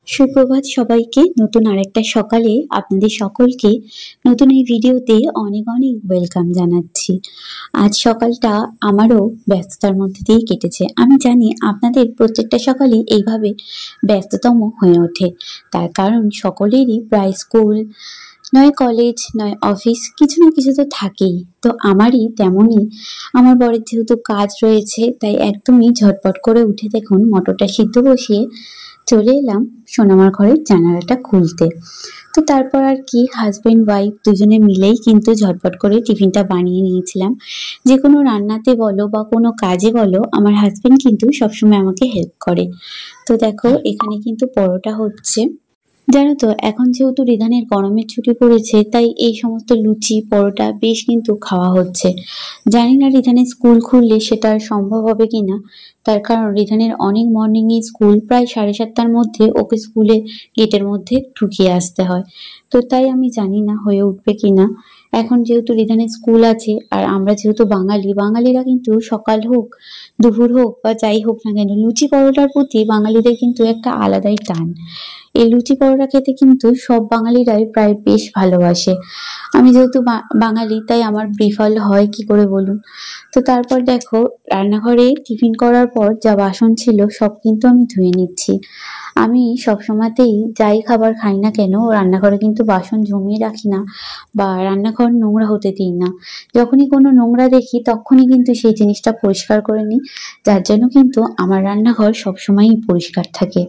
সুপ্রভাত সবাইকে। নতুন আরেকটা সকালে আপনাদের সকলকে নতুন এই ভিডিওতে অনেক অনেক ওয়েলকাম জানাচ্ছি। আজ সকালটা আমারও ব্যস্ততার মধ্যে দিয়ে কেটেছে। আমি জানি আপনাদের প্রত্যেকটা সকালই এইভাবে ব্যস্ততম হয়ে ওঠে, তার কারণ সকলেরই প্রায় স্কুল নয় কলেজ নয় অফিস, কিছু না কিছু তো থাকেই। তো আমারই তেমনই, আমার বরের যেহেতু কাজ রয়েছে তাই একদমই ঝটপট করে উঠে দেখুন মটরটা সিদ্ধ বসিয়ে চলে এলাম সোনামার ঘরের জানালাটা খুলতে। তো তারপর আর কি, হাজবেন্ড ওয়াইফ দুজনে মিলেই কিন্তু ঝটপট করে টিফিনটা বানিয়ে নিয়েছিলাম। যে কোনো রান্নাতে বলো বা কোনো কাজে বলো, আমার হাজবেন্ড কিন্তু সবসময় আমাকে হেল্প করে। তো দেখো এখানে কিন্তু পরোটা হচ্ছে। জানো তো, এখন যেহেতু রিধানের গরমের ছুটি পড়েছে তাই এই সমস্ত লুচি পরোটা বেশ কিন্তু খাওয়া হচ্ছে। জানি না রিধানের স্কুল খুললে সেটা আর সম্ভব হবে কিনা, তার কারণ রিধানের অনেক মর্নিংয়ে স্কুল, প্রায় 7:30টার মধ্যে ওকে স্কুলে গেটের মধ্যে ঢুকিয়ে আসতে হয়। তো তাই আমি জানি না হয়ে উঠবে কিনা। এখন যেহেতু রিধানের স্কুল আছে আর আমরা যেহেতু বাঙালিরা কিন্তু সকাল হোক দুপুর হোক বা যাই হোক না কেন, লুচি পরোটার প্রতি বাঙালিদের কিন্তু একটা আলাদাই টান। এই লুচি পরোটা খেতে কিন্তু সব বাঙালিরাই প্রায় বেশ ভালোবাসে। আমি যেহেতু বাঙালি তাই আমার প্রিফার হয় কি করে বলুন। তো তারপর দেখো, রান্নাঘরে টিফিন করার পর যা বাসন ছিল সব কিন্তু আমি ধুয়ে নিচ্ছি। আমি সবসময়তেই যাই খাবার খাই না কেন, রান্নাঘরে কিন্তু বাসন জমিয়ে রাখি না বা রান্নাঘর নোংরা হতে দিই না। যখনই কোনো নোংরা দেখি তখনই কিন্তু সেই জিনিসটা পরিষ্কার করে নিই, যার জন্য কিন্তু আমার রান্নাঘর সবসময়ই পরিষ্কার থাকে।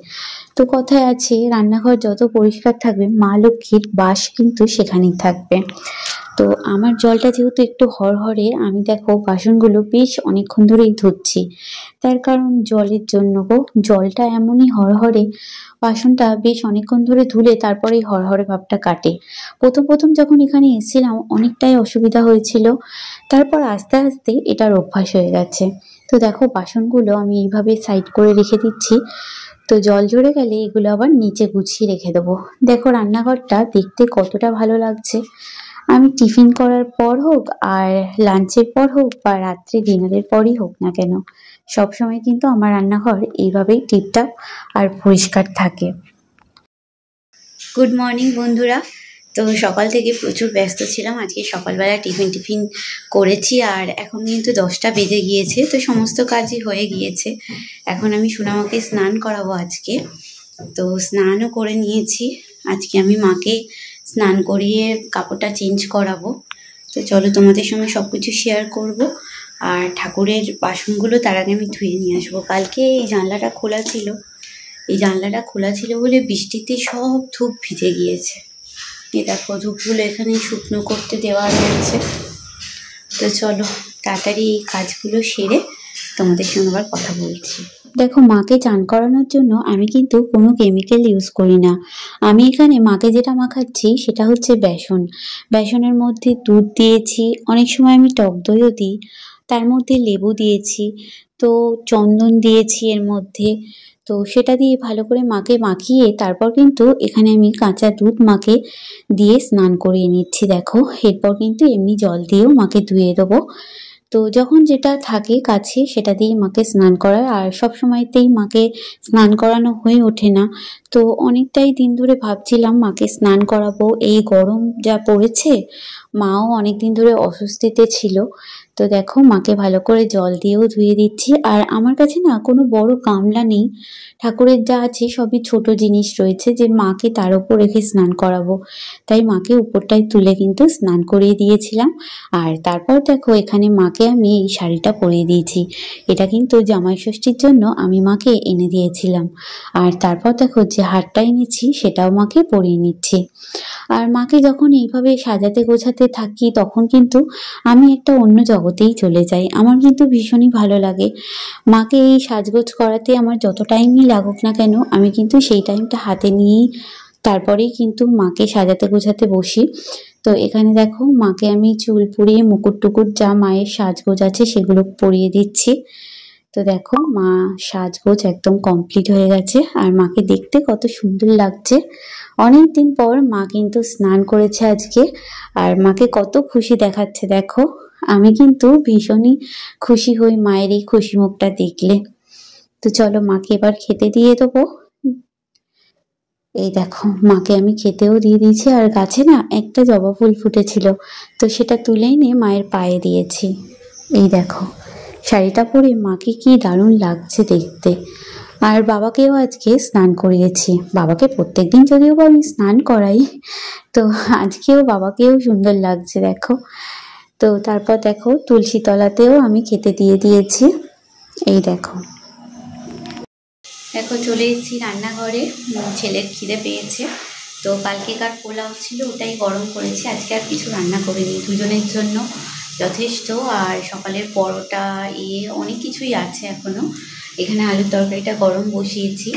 তো কথায় আছে, রান্নাঘর যত পরিষ্কার থাকবে মা লক্ষ্মীর বাস কিন্তু সেখানেই থাকবে। তো আমার জলটা যেহেতু একটু হরহরে, আমি দেখো বাসনগুলো বেশ অনেকক্ষণ ধরেই ধুচ্ছি। তার কারণ জলের জন্য গো, জলটা এমনই হরহরে, বাসনটা বেশ অনেকক্ষণ ধরে ধুলে তারপরেই হরহরে ভাবটা কাটে। প্রথম যখন এখানে এসেছিলাম অনেকটাই অসুবিধা হয়েছিল, তারপর আস্তে আস্তে এটার অভ্যাস হয়ে গেছে। তো দেখো বাসনগুলো আমি এইভাবে সাইড করে রেখে দিচ্ছি। তো জল ঝরে গেলে এগুলো আবার নিচে গুছিয়ে রেখে দেবো। দেখো রান্নাঘরটা দেখতে কতটা ভালো লাগছে। আমি টিফিন করার পর হোক আর লাঞ্চের পর হোক বা রাত্রে ডিনারের পরই হোক না কেন, সবসময় কিন্তু আমার রান্নাঘর এইভাবেই টিপটাপ আর পরিষ্কার থাকে। গুড মর্নিং বন্ধুরা। তো সকাল থেকে প্রচুর ব্যস্ত ছিলাম। আজকে সকালবেলা টিফিন করেছি আর এখন কিন্তু 10টা বেজে গিয়েছে। তো সমস্ত কাজই হয়ে গিয়েছে। এখন আমি সোনামাকে স্নান করাবো আজকে। তো স্নানও করে নিয়েছি। আজকে আমি মাকে স্নান করিয়ে কাপড়টা চেঞ্জ করাবো। তো চলো তোমাদের সঙ্গে সব কিছু শেয়ার করবো। আর ঠাকুরের বাসনগুলো তার আগে আমি ধুয়ে নিয়ে আসবো। কালকে এই জানলাটা খোলা ছিল বলে বৃষ্টিতে সব ধূপ ভিজে গিয়েছে। এই দেখো ধূপগুলো এখানে শুকনো করতে দেওয়া রয়েছে। তো চলো তাড়াতাড়ি এই কাজগুলো সেরে তোমাদের সঙ্গে আবার কথা বলছি। দেখো মাকে চান করানোর জন্য আমি কিন্তু কোনো কেমিক্যাল ইউজ করি না। আমি এখানে মাকে যেটা মাখাচ্ছি সেটা হচ্ছে বেসনের মধ্যে দুধ দিয়েছি, অনেক সময় আমি টক দইও দিই, তার মধ্যে লেবু দিয়েছি, তো চন্দন দিয়েছি এর মধ্যে। তো সেটা দিয়ে ভালো করে মাকে মাখিয়ে তারপর কিন্তু এখানে আমি কাঁচা দুধ মাকে দিয়ে স্নান করিয়ে নিচ্ছি। দেখো এরপর কিন্তু এমনি জল দিয়েও মাকে ধুয়ে দেবো। তো যখন যেটা থাকে কাছে সেটা দিয়ে মাকে স্নান করায়, আর সব সময়তেই মাকে স্নান করানো হয়ে ওঠে না। তো অনেকটাই দিন ধরে ভাবছিলাম মাকে স্নান করাবো, এই গরম যা পড়েছে, মাও অনেকদিন ধরে অস্বস্তিতে ছিল। তো দেখো মাকে ভালো করে জল দিয়েও ধুয়ে দিচ্ছি। আর আমার কাছে না কোনো বড় গামলা নেই, ঠাকুরের যা আছে সবই ছোট জিনিস রয়েছে যে মাকে তার উপর রেখে স্নান করাবো, তাই মাকে উপরটায় তুলে কিন্তু স্নান করিয়ে দিয়েছিলাম। আর তারপর দেখো এখানে মাকে আমি এই শাড়িটা পরিয়ে দিয়েছি। এটা কিন্তু জামাই ষষ্ঠীর জন্য আমি মাকে এনে দিয়েছিলাম। আর তারপর দেখো যে হারটা এনেছি সেটাও মাকে পরিয়ে নিচ্ছি। আর মাকে যখন এইভাবে সাজাতে গোছাতে থাকি তখন কিন্তু আমি একটা অন্য জগতেই চলে যাই। আমার কিন্তু ভীষণই ভালো লাগে মাকে এই সাজগোজ করাতে। আমার যত টাইমই লাগুক না কেন আমি কিন্তু সেই টাইমটা হাতে নিয়েই তারপরেই কিন্তু মাকে সাজাতে গোছাতে বসি। তো এখানে দেখো মাকে আমি চুল পরিয়ে মুকুট টুকুট যা মায়ের সাজগোজ আছে সেগুলো পরিয়ে দিচ্ছি। তো দেখো মা সাজগোজ একদম কমপ্লিট হয়ে গেছে আর মাকে দেখতে কত সুন্দর লাগছে। অনেকদিন পর মা কিন্তু স্নান করেছে আজকে আর মাকে কত খুশি দেখাচ্ছে দেখো। আমি কিন্তু ভীষণই খুশি হই মায়ের এই খুশি মুখটা দেখলে। তো চলো মাকে এবার খেতে দিয়ে দেবো। এই দেখো মাকে আমি খেতেও দিয়ে দিয়েছি, আর গাছে না একটা জবা ফুল ফুটেছিল, তো সেটা তুলে এনে মায়ের পায়ে দিয়েছি। এই দেখো শাড়িটা পরে মাকে কি দারুণ লাগছে দেখতে। আর বাবাকেও আজকে স্নান করিয়েছি। বাবাকে প্রত্যেকদিন যদিও বা আমি স্নান করাই, তো আজকেও বাবাকেও সুন্দর লাগছে দেখো। তো তারপর দেখো তুলসী তলাতেও আমি খেতে দিয়ে দিয়েছি। এই দেখো দেখো চলে এসেছি রান্নাঘরে, ছেলের খিদে পেয়েছে, তো কালকেকার পোলাও ছিল ওটাই গরম করেছি, আজকে আর কিছু রান্না করিনি, দুজনের জন্য যথেষ্ট। আর সকালের পরোটা অনেক কিছুই আছে এখনও। এখানে আলুর তরকারিটা গরম বসিয়েছি,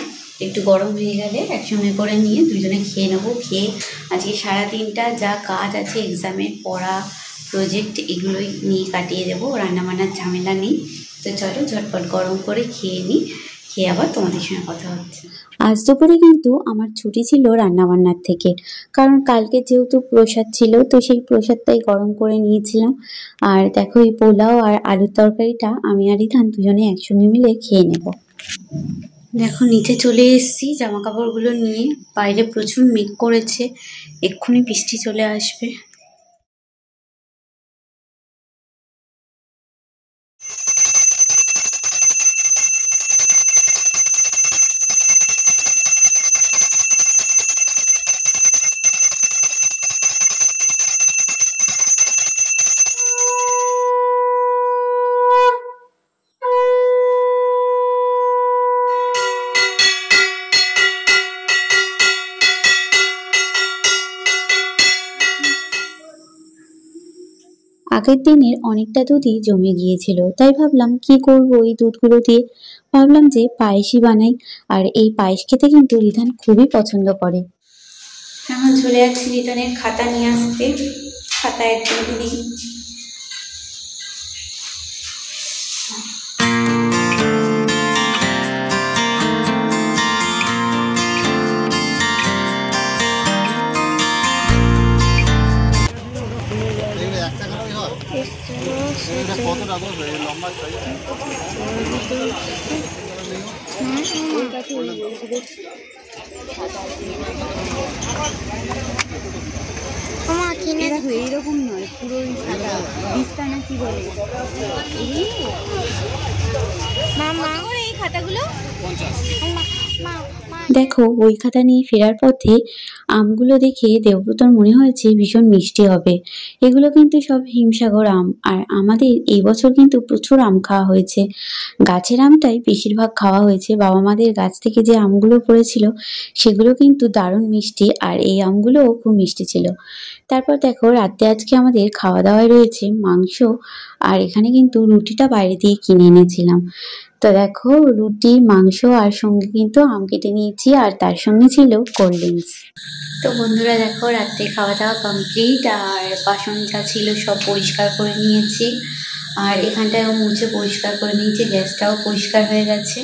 একটু গরম হয়ে গেলে একসঙ্গে করে নিয়ে দুজনে খেয়ে নেবো। খেয়ে আজকে সারাদিনটা যা কাজ আছে, এক্সামের পড়া, প্রজেক্ট, এগুলোই নিয়ে কাটিয়ে দেবো, রান্নাবান্নার ঝামেলা নেই। তো চলো ঝটপট গরম করে খেয়ে নিই, খেয়ে আবার তোমাদের সঙ্গে কথা হচ্ছে। আজ দুপুরে কিন্তু আমার ছুটি ছিল রান্নাবান্নার থেকে, কারণ কালকে যেহেতু প্রসাদ ছিল, তো সেই প্রসাদটাই গরম করে নিয়েছিলাম। আর দেখো এই পোলাও আর আলুর তরকারিটা আমি আর রিধান দুজনে একসঙ্গে মিলে খেয়ে নেব। দেখো নিচে চলে এসেছি জামা কাপড়গুলো নিয়ে, বাইরে প্রচুর মেঘ করেছে, এক্ষুনি বৃষ্টি চলে আসবে। আগের দিনের অনেকটা দুধই জমে গিয়েছিল, তাই ভাবলাম কি করব এই দুধগুলো দিয়ে। ভাবলাম যে পায়েসই বানাই, আর এই পায়েস খেতে কিন্তু রিধান খুবই পছন্দ করে। এখন চলে যাচ্ছি রিধানের খাতা নিয়ে আসতে, খাতা একদম দিই। এইরকম নয়, পুরো সাদা বিস্তা না কি বলে এই খাতাগুলো। দেখো ওই খাতা নিয়ে ফেরার পথে আমগুলো দেখে দেবব্রতর মনে হয়েছে ভীষণ মিষ্টি হবে। এগুলো কিন্তু সব হিমসাগর আম, আর আমাদের এই বছর কিন্তু প্রচুর আম খাওয়া হয়েছে। গাছের আমটাই বেশিরভাগ খাওয়া হয়েছে। বাবা মাদের গাছ থেকে যে আমগুলো পড়েছিল সেগুলো কিন্তু দারুণ মিষ্টি, আর এই আমগুলোও খুব মিষ্টি ছিল। তারপর দেখো রাতে আজকে আমাদের খাওয়া দাওয়ায় রয়েছে মাংস, আর এখানে কিন্তু রুটিটা বাইরে দিয়ে কিনে এনেছিলাম। তো দেখো রুটি, মাংস, আর সঙ্গে কিন্তু আম কেটে নিয়েছি, আর তার সঙ্গে ছিল কোল্ড ড্রিঙ্কস। তো বন্ধুরা দেখো রাতে খাওয়া দাওয়া কমপ্লিট, আর বাসন যা ছিল সব পরিষ্কার করে নিয়েছি, আর এখানটাও মুছে পরিষ্কার করে নিয়েছি, গ্যাসটাও পরিষ্কার হয়ে গেছে।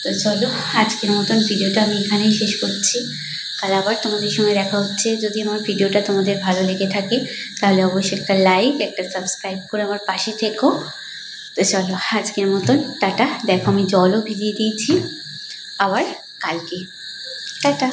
তো চলো আজকের মতন ভিডিওটা আমি এখানেই শেষ করছি। কাল আবার তোমাদের সঙ্গে দেখা হচ্ছে। যদি আমার ভিডিওটা তোমাদের ভালো লেগে থাকে তাহলে অবশ্যই একটা লাইক, একটা সাবস্ক্রাইব করে আমার পাশে থেকো। তো চলো আজকের মতন টাটা। দেখো আমি জলও ভিজিয়ে দিয়েছি, আবার কালকে টাটা।